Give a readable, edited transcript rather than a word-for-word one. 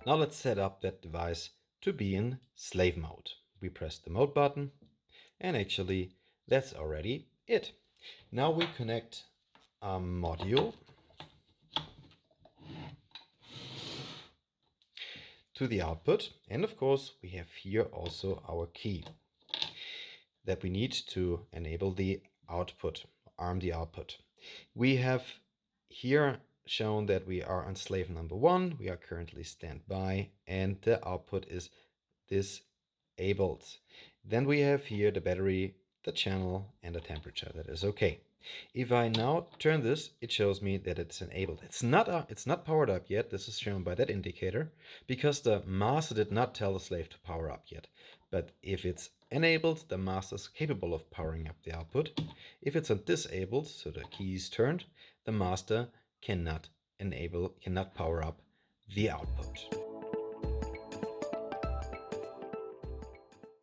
Now let's set up that device to be in slave mode. We press the mode button, and actually that's already it. Now we connect a module to the output, and of course we have here also our key that we need to enable the output, arm the output. We have here shown that we are on slave number 1, we are currently standby, and the output is disabled. Then we have here the battery, the channel, and the temperature. That is okay. If I now turn this, it shows me that it's enabled. It's not powered up yet. This is shown by that indicator because the master did not tell the slave to power up yet. But if it's enabled, the master is capable of powering up the output. If it's disabled, so the key is turned, the master cannot power up the output.